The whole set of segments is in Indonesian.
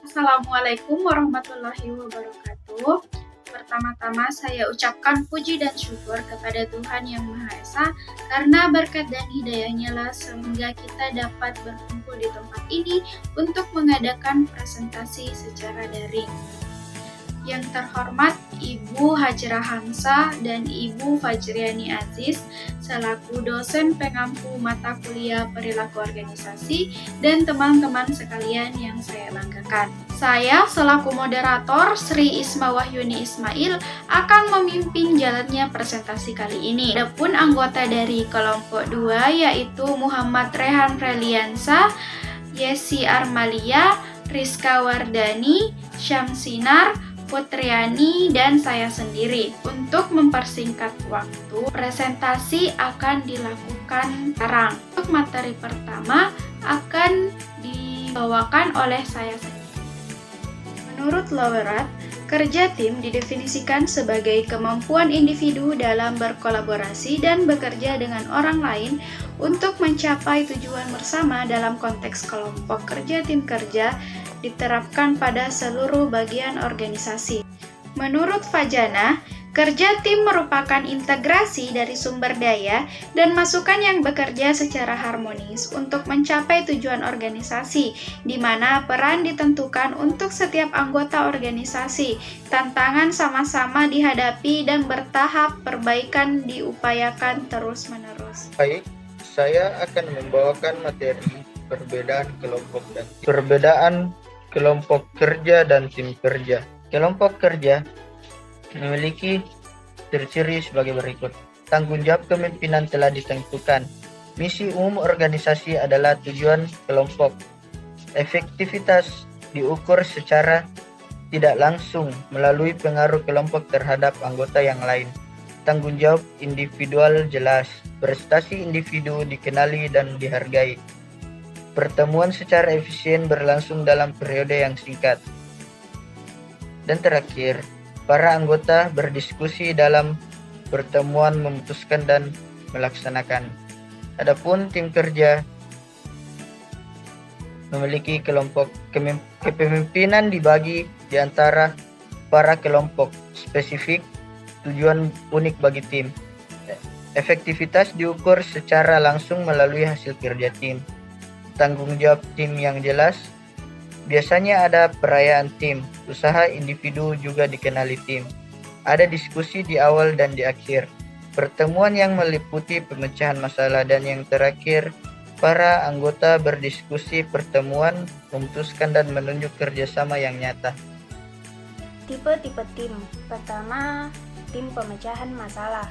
Assalamualaikum warahmatullahi wabarakatuh. Pertama-tama saya ucapkan puji dan syukur kepada Tuhan Yang Maha Esa karena berkat dan hidayahnya lah sehingga kita dapat berkumpul di tempat ini untuk mengadakan presentasi secara daring. Yang terhormat Ibu Hajrah Hamzah dan Ibu Fajriani Aziz selaku dosen pengampu mata kuliah perilaku organisasi dan teman-teman sekalian yang saya banggakan. Saya selaku moderator Sri Isma Wahyuni Ismail akan memimpin jalannya presentasi kali ini. Adapun anggota dari kelompok 2 yaitu Muhammad Rehan Reliansa, Yesi Armalia, Rizka Wardani, Syamsinar, Putriani, dan saya sendiri. Untuk mempersingkat waktu, presentasi akan dilakukan sekarang. Untuk materi pertama akan dibawakan oleh saya sendiri. Menurut Laureat, kerja tim didefinisikan sebagai kemampuan individu dalam berkolaborasi dan bekerja dengan orang lain untuk mencapai tujuan bersama dalam konteks kelompok kerja tim kerja diterapkan pada seluruh bagian organisasi. Menurut Fajana, kerja tim merupakan integrasi dari sumber daya dan masukan yang bekerja secara harmonis untuk mencapai tujuan organisasi, di mana peran ditentukan untuk setiap anggota organisasi. Tantangan sama-sama dihadapi dan bertahap perbaikan diupayakan terus-menerus. Baik, saya akan membawakan materi perbedaan kelompok kerja dan tim kerja. Kelompok kerja memiliki ciri-ciri sebagai berikut. Tanggung jawab kepemimpinan telah ditentukan. Misi umum organisasi adalah tujuan kelompok. Efektivitas diukur secara tidak langsung melalui pengaruh kelompok terhadap anggota yang lain. Tanggung jawab individual jelas. Prestasi individu dikenali dan dihargai. Pertemuan secara efisien berlangsung dalam periode yang singkat. Dan terakhir, para anggota berdiskusi dalam pertemuan, memutuskan dan melaksanakan. Adapun tim kerja memiliki kelompok kepemimpinan dibagi di antara para kelompok spesifik, tujuan unik bagi tim. Efektivitas diukur secara langsung melalui hasil kerja tim. Tanggung jawab tim yang jelas. Biasanya ada perayaan tim. Usaha individu juga dikenali tim. Ada diskusi di awal dan di akhir. Pertemuan yang meliputi pemecahan masalah, dan yang terakhir, para anggota berdiskusi, pertemuan, memutuskan dan menunjuk kerjasama yang nyata. Tipe-tipe tim. Pertama, tim pemecahan masalah.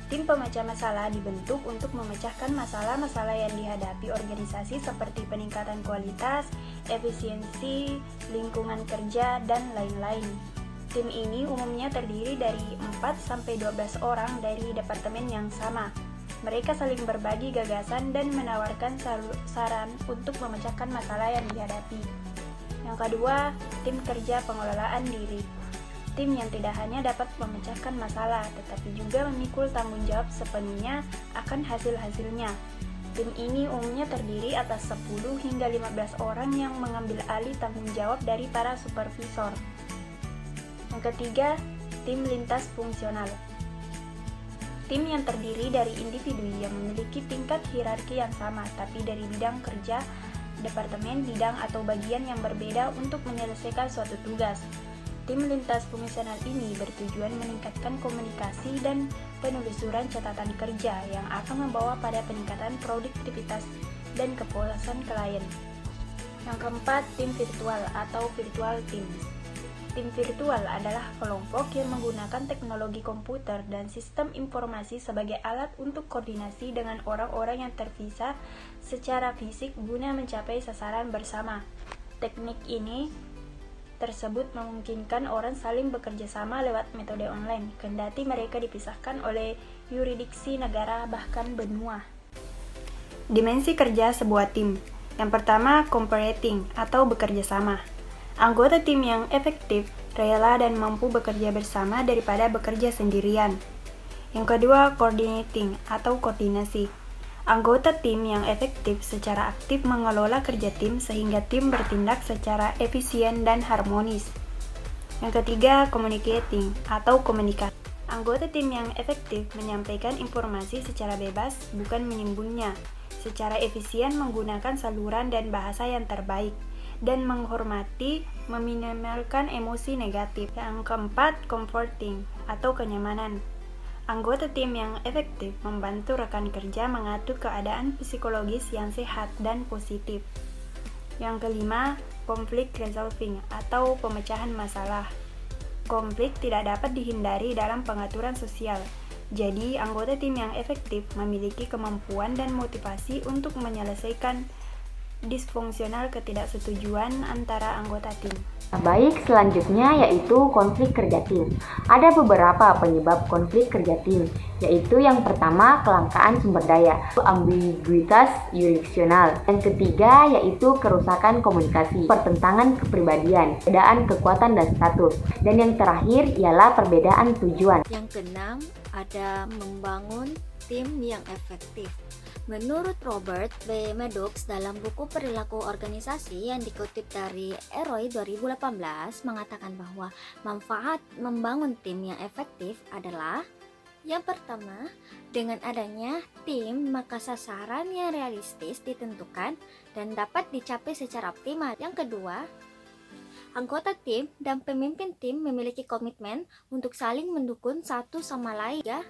Tim pemecah masalah dibentuk untuk memecahkan masalah-masalah yang dihadapi organisasi seperti peningkatan kualitas, efisiensi, lingkungan kerja, dan lain-lain. Tim ini umumnya terdiri dari 4-12 orang dari departemen yang sama. Mereka saling berbagi gagasan dan menawarkan saran untuk memecahkan masalah yang dihadapi. Yang kedua, tim kerja pengelolaan diri. Tim yang tidak hanya dapat memecahkan masalah, tetapi juga memikul tanggung jawab sepenuhnya akan hasil-hasilnya. Tim ini umumnya terdiri atas 10 hingga 15 orang yang mengambil alih tanggung jawab dari para supervisor. Yang ketiga, tim lintas fungsional. Tim yang terdiri dari individu yang memiliki tingkat hierarki yang sama, tapi dari bidang kerja, departemen, bidang, atau bagian yang berbeda untuk menyelesaikan suatu tugas. Tim lintas fungsional ini bertujuan meningkatkan komunikasi dan penelusuran catatan kerja yang akan membawa pada peningkatan produktivitas dan kepuasan klien. Yang keempat, tim virtual atau virtual teams. Tim virtual adalah kelompok yang menggunakan teknologi komputer dan sistem informasi sebagai alat untuk koordinasi dengan orang-orang yang terpisah secara fisik guna mencapai sasaran bersama. Teknik ini tersebut memungkinkan orang saling bekerja sama lewat metode online, kendati mereka dipisahkan oleh yurisdiksi negara bahkan benua. Dimensi kerja sebuah tim. Yang pertama, cooperating atau bekerja sama. Anggota tim yang efektif, rela dan mampu bekerja bersama daripada bekerja sendirian. Yang kedua, coordinating atau koordinasi. Anggota tim yang efektif secara aktif mengelola kerja tim sehingga tim bertindak secara efisien dan harmonis. Yang ketiga, communicating atau komunikasi. Anggota tim yang efektif menyampaikan informasi secara bebas, bukan menimbunnya, secara efisien menggunakan saluran dan bahasa yang terbaik, dan menghormati, meminimalkan emosi negatif. Yang keempat, comforting atau kenyamanan. Anggota tim yang efektif membantu rekan kerja mengatur keadaan psikologis yang sehat dan positif. Yang kelima, conflict resolving atau pemecahan masalah. Konflik tidak dapat dihindari dalam pengaturan sosial. Jadi, anggota tim yang efektif memiliki kemampuan dan motivasi untuk menyelesaikan disfungsional ketidaksetujuan antara anggota tim. Baik, selanjutnya yaitu konflik kerja tim. Ada beberapa penyebab konflik kerja tim, yaitu yang pertama kelangkaan sumber daya, ambiguitas yurisdiksional. Yang ketiga yaitu kerusakan komunikasi, pertentangan kepribadian, perbedaan kekuatan dan status. Dan yang terakhir ialah perbedaan tujuan. Yang keenam, ada membangun tim yang efektif. Menurut Robert B. Maddox dalam buku Perilaku Organisasi yang dikutip dari EROI 2018 mengatakan bahwa manfaat membangun tim yang efektif adalah: yang pertama, dengan adanya tim maka sasaran yang realistis ditentukan dan dapat dicapai secara optimal. Yang kedua, anggota tim dan pemimpin tim memiliki komitmen untuk saling mendukung satu sama lain. Ya,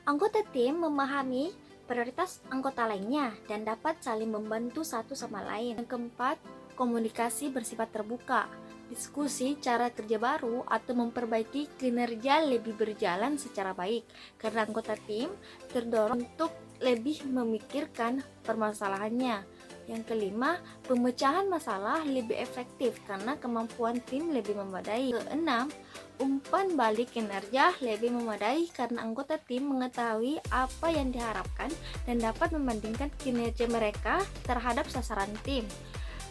anggota tim memahami prioritas anggota lainnya dan dapat saling membantu satu sama lain. Yang keempat, komunikasi bersifat terbuka. Diskusi cara kerja baru atau memperbaiki kinerja lebih berjalan secara baik karena anggota tim terdorong untuk lebih memikirkan permasalahannya. Yang kelima, pemecahan masalah lebih efektif karena kemampuan tim lebih memadai. Keenam, umpan balik kinerja lebih memadai karena anggota tim mengetahui apa yang diharapkan dan dapat membandingkan kinerja mereka terhadap sasaran tim.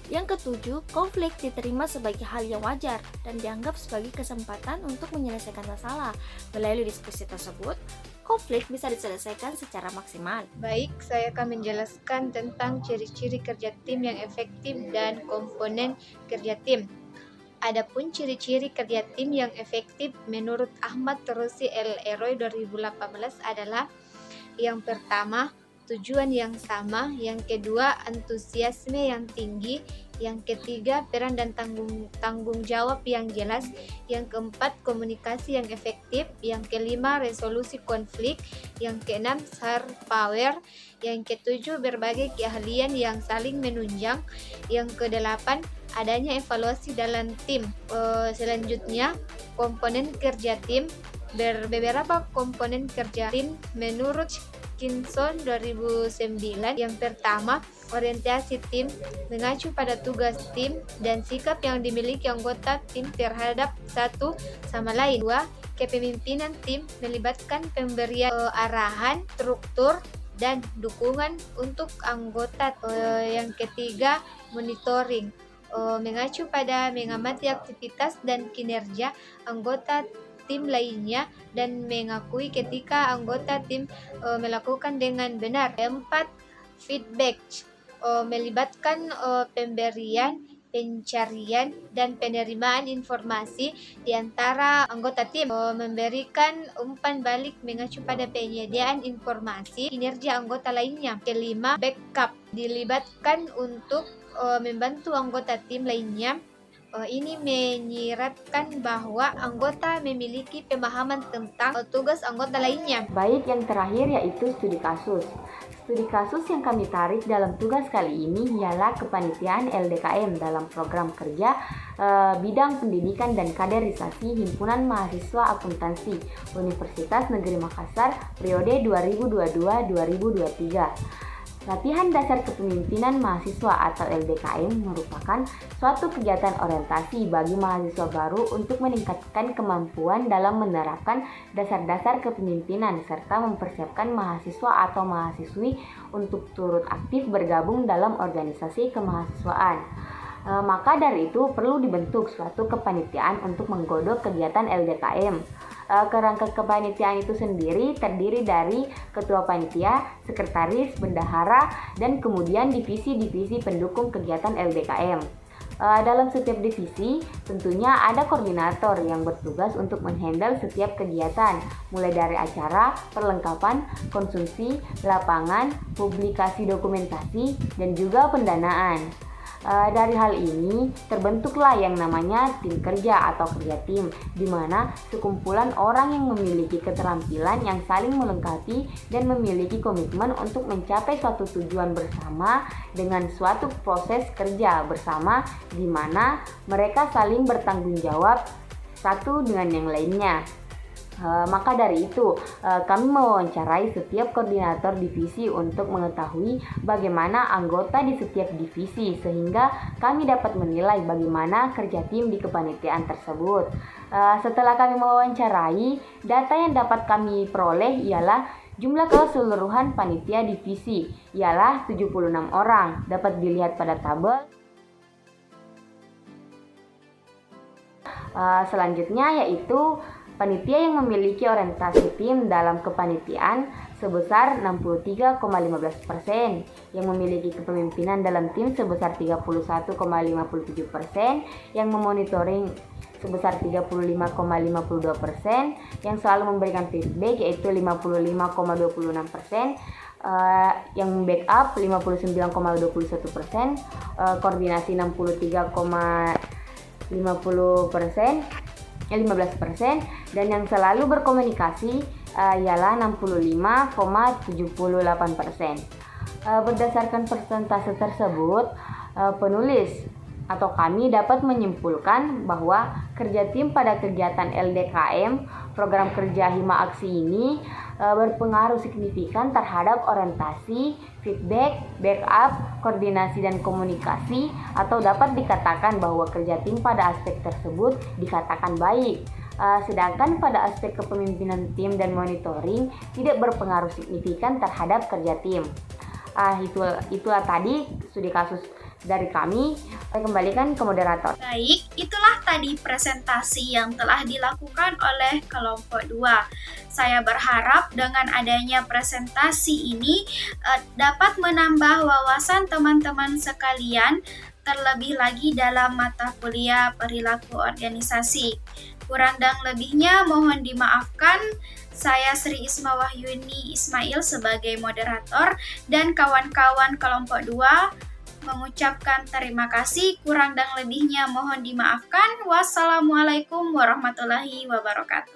Yang ketujuh, konflik diterima sebagai hal yang wajar dan dianggap sebagai kesempatan untuk menyelesaikan masalah. Melalui diskusi tersebut, konflik bisa diselesaikan secara maksimal. Baik, saya akan menjelaskan tentang ciri-ciri kerja tim yang efektif dan komponen kerja tim. Adapun ciri-ciri kerja tim yang efektif menurut Ahmad Tarusi L. EROI 2018 adalah: yang pertama, tujuan yang sama, yang kedua, antusiasme yang tinggi, yang ketiga, peran dan tanggung jawab yang jelas, yang keempat, komunikasi yang efektif, yang kelima, resolusi konflik, yang keenam, star power, yang ketujuh, berbagai keahlian yang saling menunjang, yang kedelapan, adanya evaluasi dalam tim. Selanjutnya, komponen kerja tim. Beberapa komponen kerja tim menurut Kinson 2009. Yang pertama, orientasi tim mengacu pada tugas tim dan sikap yang dimiliki anggota tim terhadap satu sama lain. Dua, kepemimpinan tim melibatkan pemberian arahan, struktur, dan dukungan untuk anggota. Yang ketiga, monitoring mengacu pada mengamati aktivitas dan kinerja anggota tim lainnya dan mengakui ketika anggota tim melakukan dengan benar. Keempat, feedback melibatkan pemberian, pencarian, dan penerimaan informasi di antara anggota tim. Memberikan umpan balik mengacu pada penyediaan informasi kinerja anggota lainnya. Kelima, backup dilibatkan untuk membantu anggota tim lainnya. Ini menyiratkan bahwa anggota memiliki pemahaman tentang tugas anggota lainnya. Baik, yang terakhir yaitu studi kasus. Studi kasus yang kami tarik dalam tugas kali ini ialah kepanitiaan LDKM dalam program kerja bidang pendidikan dan kaderisasi Himpunan Mahasiswa Akuntansi Universitas Negeri Makassar periode 2022-2023. Latihan Dasar Kepemimpinan Mahasiswa atau LDKM merupakan suatu kegiatan orientasi bagi mahasiswa baru untuk meningkatkan kemampuan dalam menerapkan dasar-dasar kepemimpinan serta mempersiapkan mahasiswa atau mahasiswi untuk turut aktif bergabung dalam organisasi kemahasiswaan. Maka dari itu perlu dibentuk suatu kepanitiaan untuk menggodok kegiatan LDKM. Kerangka kepanitiaan itu sendiri terdiri dari ketua panitia, sekretaris, bendahara, dan kemudian divisi-divisi pendukung kegiatan LDKM. Dalam setiap divisi tentunya ada koordinator yang bertugas untuk menghandle setiap kegiatan, mulai dari acara, perlengkapan, konsumsi, lapangan, publikasi dokumentasi, dan juga pendanaan. Dari hal ini terbentuklah yang namanya tim kerja atau kerja tim, di mana sekumpulan orang yang memiliki keterampilan yang saling melengkapi dan memiliki komitmen untuk mencapai suatu tujuan bersama dengan suatu proses kerja bersama, di mana mereka saling bertanggung jawab satu dengan yang lainnya. Maka dari itu, kami mewawancarai setiap koordinator divisi untuk mengetahui bagaimana anggota di setiap divisi sehingga kami dapat menilai bagaimana kerja tim di kepanitiaan tersebut. Setelah kami mewawancarai, data yang dapat kami peroleh ialah jumlah keseluruhan panitia divisi ialah 76 orang, dapat dilihat pada tabel. Selanjutnya yaitu panitia yang memiliki orientasi tim dalam kepanitiaan sebesar 63,15%, yang memiliki kepemimpinan dalam tim sebesar 31,57%, yang memonitoring sebesar 35,52%, yang selalu memberikan feedback yaitu 55,26%, yang backup 59,21%, koordinasi 15%, dan yang selalu berkomunikasi ialah 65,78%. Berdasarkan persentase tersebut, penulis atau kami dapat menyimpulkan bahwa kerja tim pada kegiatan LDKM program kerja Hima Aksi ini berpengaruh signifikan terhadap orientasi, feedback, backup, koordinasi dan komunikasi, atau dapat dikatakan bahwa kerja tim pada aspek tersebut dikatakan baik. Sedangkan pada aspek kepemimpinan tim dan monitoring tidak berpengaruh signifikan terhadap kerja tim. Itulah tadi studi kasus dari kami. Saya kembalikan ke moderator. Baik, itulah tadi presentasi yang telah dilakukan oleh kelompok 2. Saya berharap dengan adanya presentasi ini dapat menambah wawasan teman-teman sekalian, terlebih lagi dalam mata kuliah perilaku organisasi. Kurang dan lebihnya mohon dimaafkan. Saya Sri Isma Wahyuni Ismail sebagai moderator dan kawan-kawan kelompok 2 mengucapkan terima kasih. Kurang dan lebihnya mohon dimaafkan. Wassalamualaikum warahmatullahi wabarakatuh.